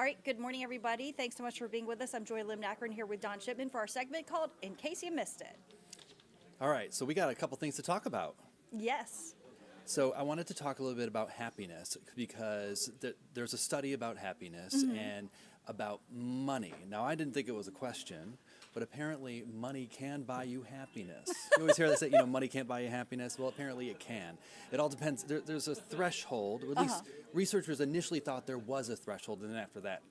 All right, good morning, everybody. Thanks so much for being with us. I'm Joy Limnacker here with Don Shipman for our segment called In Case You Missed It. All right, so we got a couple things to talk about. Yes. So I wanted to talk a little bit about happiness because there's a study about happiness and about money. Now, I didn't think it was a question, but apparently money can buy you happiness. You always hear that say, money can't buy you happiness. Well, apparently it can. It all depends. There's a threshold, or at least researchers initially thought there was a threshold, and then after that,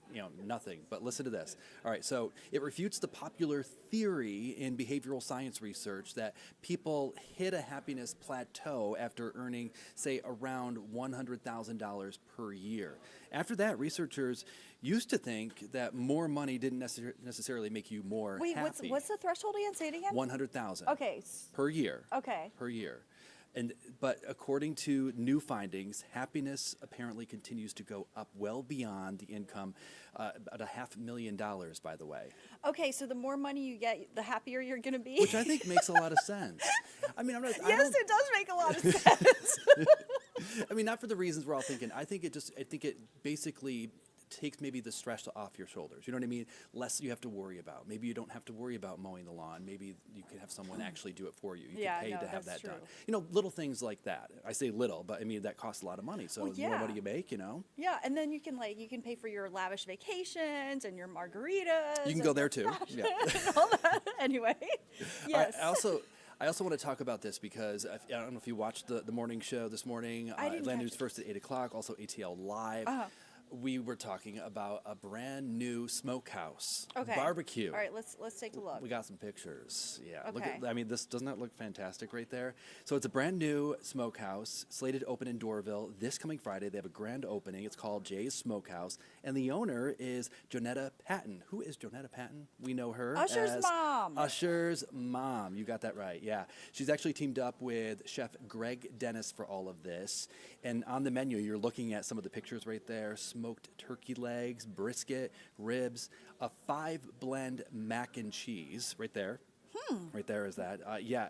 nothing. But listen to this. All right, so it refutes the popular theory in behavioral science research that people hit a happiness plateau after earning, say, around $100,000 per year. After that, researchers used to think that more money didn't necessarily make you more happy. What's the threshold again? Say it again. 100,000. Okay. Per year. Okay. Per year. But according to new findings, happiness apparently continues to go up well beyond the income, about $500,000, by the way. Okay, so the more money you get, the happier you're going to be. Which I think makes a lot of sense. I mean, Yes, it does make a lot of sense. I mean, not for the reasons we're all thinking. I think it basically takes maybe the stress off your shoulders. You know what I mean? Less you have to worry about. Maybe you don't have to worry about mowing the lawn. Maybe you can have someone actually do it for you. You can pay to have that done. Little things like that. I say little, but I mean that costs a lot of money. So the more money you make, Yeah, and then you can pay for your lavish vacations and your margaritas. You can go there too. Yeah. And all that. Anyway. Yes. I also want to talk about this because I don't know if you watched the morning show this morning. Atlanta News First at 8 o'clock, also ATL Live. We were talking about a brand new smokehouse barbecue. All right, let's take a look. We got some pictures. Yeah. Okay. Look at, this doesn't that look fantastic right there? So it's a brand new smokehouse slated to open in Doraville this coming Friday. They have a grand opening. It's called Jay's Smokehouse, and the owner is Jonetta Patton. Who is Jonetta Patton? We know her Usher's as mom. Usher's mom. You got that right. Yeah. She's actually teamed up with Chef Greg Dennis for all of this. And on the menu, you're looking at some of the pictures right there. Smoked turkey legs, brisket, ribs, a 5-blend mac and cheese right there. Right there is that.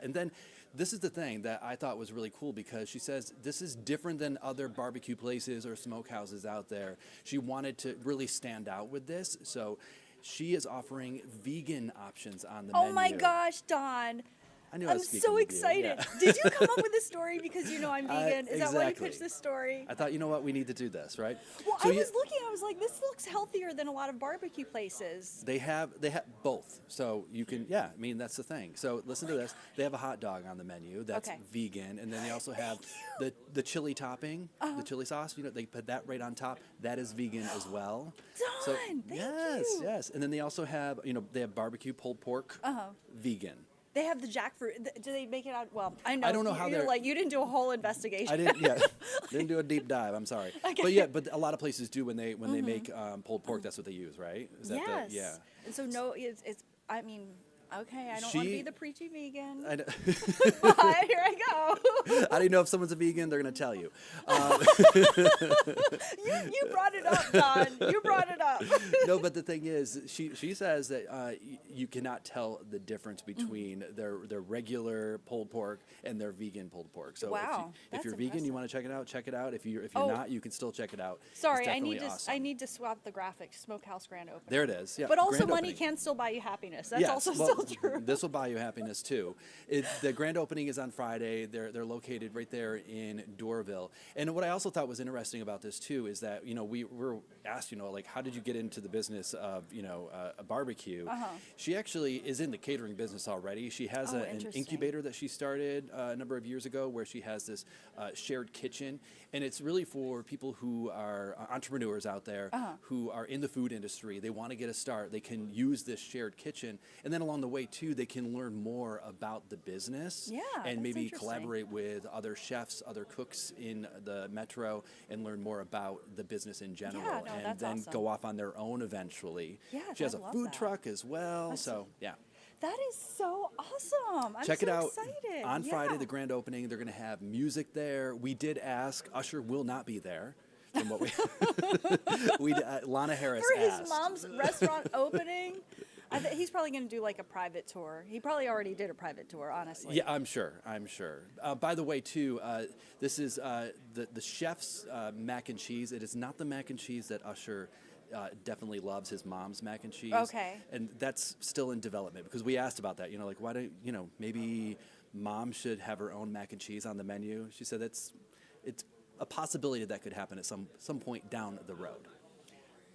And then this is the thing that I thought was really cool because she says this is different than other barbecue places or smokehouses out there. She wanted to really stand out with this, so she is offering vegan options on the menu. Oh my gosh, Don. I'm so excited. Yeah. Did you come up with this story because I'm vegan? Is that why you pitched this story? I thought, we need to do this, right? Well, so I was like, this looks healthier than a lot of barbecue places. They have both. So you can, that's the thing. So listen to this. They have a hot dog on the menu that's vegan. And then they also have the chili topping, the chili sauce. They put that right on top. That is vegan as well. Done. Thank you. Yes. And then they also have, they have barbecue pulled pork, vegan. They have the jackfruit. Do they make it out? Well, I know. I don't know how they're you didn't do a whole investigation. I didn't. Yeah, didn't do a deep dive. I'm sorry. Okay. But a lot of places do when they make pulled pork. That's what they use, right? Is that yes. And so it's. I mean. Okay, I don't want to be the preachy vegan. I know. Here I go. I don't know if someone's a vegan. They're going to tell you. You brought it up, Don. You brought it up. No, but the thing is, she says that you cannot tell the difference between their regular pulled pork and their vegan pulled pork. So if you're vegan, you want to check it out. Check it out. If you're not, you can still check it out. Sorry, I need to swap the graphics. Smokehouse grand opening. There it is. Yeah. But also, money can still buy you happiness. That's also still true. This will buy you happiness too. The grand opening is on Friday. They're located right there in Doraville. And what I also thought was interesting about this too is that we were asked how did you get into the business of a barbecue? She actually is in the catering business already. She has an incubator that she started a number of years ago where she has this shared kitchen, and it's really for people who are entrepreneurs out there who are in the food industry. They want to get a start. They can use this shared kitchen, and then along the way too, they can learn more about the business and maybe collaborate with other chefs, other cooks in the metro, and learn more about the business in general, and then go off on their own eventually. Yeah, she has a food truck as well. That is so awesome. Check it out excited. On Friday, the grand opening. They're going to have music there. We did ask. Usher will not be there. From what Lana Harris for asked. his mom's restaurant opening. He's probably going to do like a private tour. He probably already did a private tour, honestly. Yeah, I'm sure. By the way, too, this is the chef's mac and cheese. It is not the mac and cheese that Usher definitely loves his mom's mac and cheese. Okay. And that's still in development because we asked about that. Like, why don't, maybe mom should have her own mac and cheese on the menu. She said it's a possibility that could happen at some point down the road.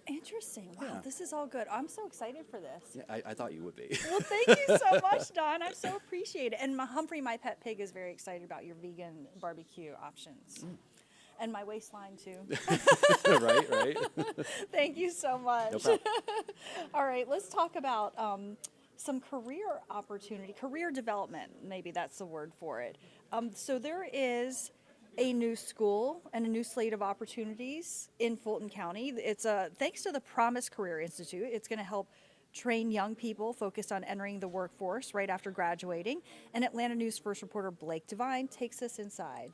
Interesting. Wow, Yeah. this is all good. I'm so excited for this. Yeah, I thought you would be. Well, thank you so much, Don. I so appreciate it. And Humphrey, my pet pig, is very excited about your vegan barbecue options. And my waistline, too. Right. Thank you so much. No problem. All right, let's talk about some career opportunity, career development. Maybe that's the word for it. So there is a new school and a new slate of opportunities in Fulton County. It's thanks to the Promise Career Institute. It's going to help train young people focused on entering the workforce right after graduating. And Atlanta News First reporter Blake Devine takes us inside.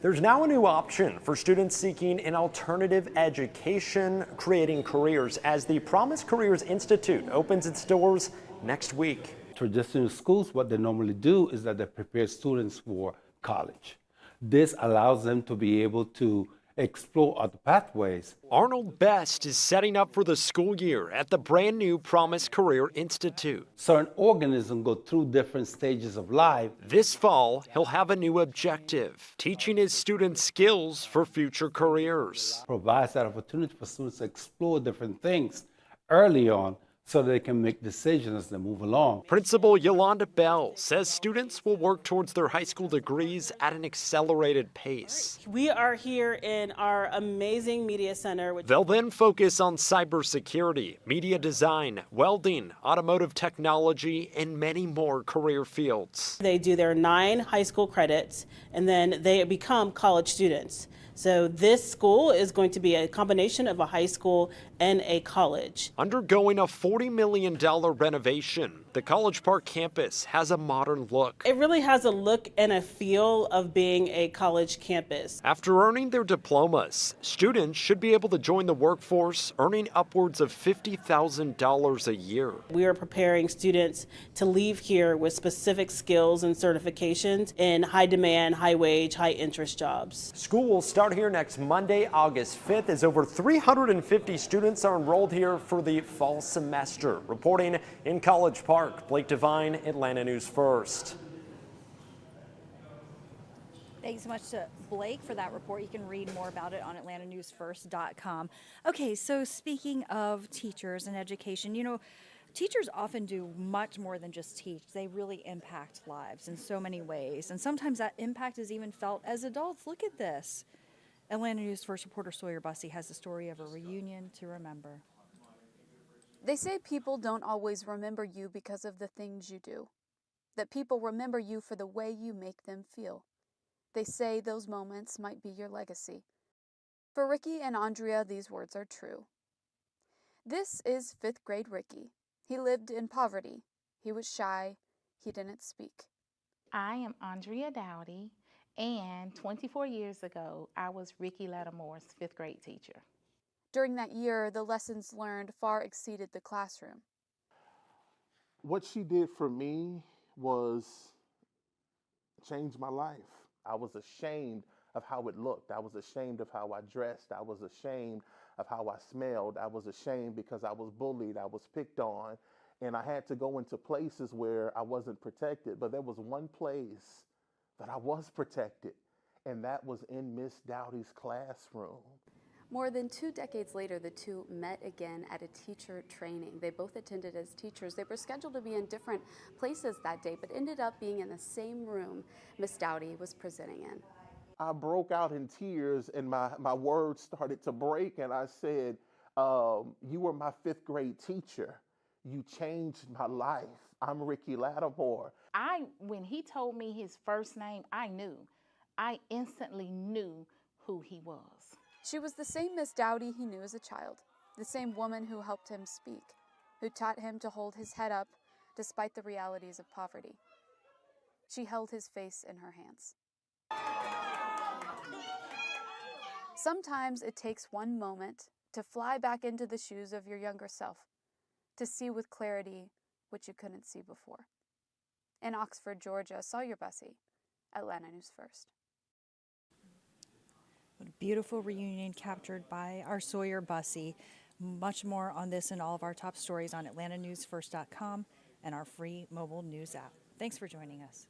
There's now a new option for students seeking an alternative education, creating careers, as the Promise Careers Institute opens its doors next week. Traditional schools, what they normally do is that they prepare students for college. This allows them to be able to explore other pathways. Arnold Best is setting up for the school year at the brand new Promise Career Institute. Certain organisms go through different stages of life. This fall, he'll have a new objective, teaching his students skills for future careers. Provides that opportunity for students to explore different things early on so they can make decisions as they move along. Principal Yolanda Bell says students will work towards their high school degrees at an accelerated pace. We are here in our amazing media center. They'll then focus on cybersecurity, media design, welding, automotive technology, and many more career fields. They do their 9 high school credits and then they become college students. So this school is going to be a combination of a high school and a college. Undergoing a $40 million renovation, the College Park campus has a modern look. It really has a look and a feel of being a college campus. After earning their diplomas, students should be able to join the workforce, earning upwards of $50,000 a year. We are preparing students to leave here with specific skills and certifications in high demand, high wage, high interest jobs. School will start here next Monday, August 5th, as over 350 students are enrolled here for the fall semester. Reporting in College Park, Blake Devine, Atlanta News First. Thanks so much to Blake for that report. You can read more about it on atlantanewsfirst.com. Okay, so speaking of teachers and education, teachers often do much more than just teach. They really impact lives in so many ways. And sometimes that impact is even felt as adults. Look at this. Atlanta News First reporter Sawyer Bussey has the story of a reunion to remember. They say people don't always remember you because of the things you do, that people remember you for the way you make them feel. They say those moments might be your legacy. For Ricky and Andrea, these words are true. This is 5th grade Ricky. He lived in poverty. He was shy. He didn't speak. I am Andrea Dowdy, and 24 years ago, I was Ricky Lattimore's 5th grade teacher. During that year, the lessons learned far exceeded the classroom. What she did for me was change my life. I was ashamed of how it looked. I was ashamed of how I dressed. I was ashamed of how I smelled. I was ashamed because I was bullied. I was picked on. And I had to go into places where I wasn't protected. But there was one place that I was protected, and that was in Miss Dowdy's classroom. More than 2 decades later, the two met again at a teacher training. They both attended as teachers. They were scheduled to be in different places that day, but ended up being in the same room Miss Dowdy was presenting in. I broke out in tears, and my words started to break, and I said, you were my 5th grade teacher. You changed my life. I'm Ricky Lattimore. When he told me his first name, I instantly knew who he was. She was the same Miss Dowdy he knew as a child, the same woman who helped him speak, who taught him to hold his head up despite the realities of poverty. She held his face in her hands. Sometimes it takes one moment to fly back into the shoes of your younger self, to see with clarity what you couldn't see before. In Oxford, Georgia, Sawyer Bussey, Atlanta News First. What a beautiful reunion captured by our Sawyer Bussey. Much more on this and all of our top stories on atlantanewsfirst.com and our free mobile news app. Thanks for joining us.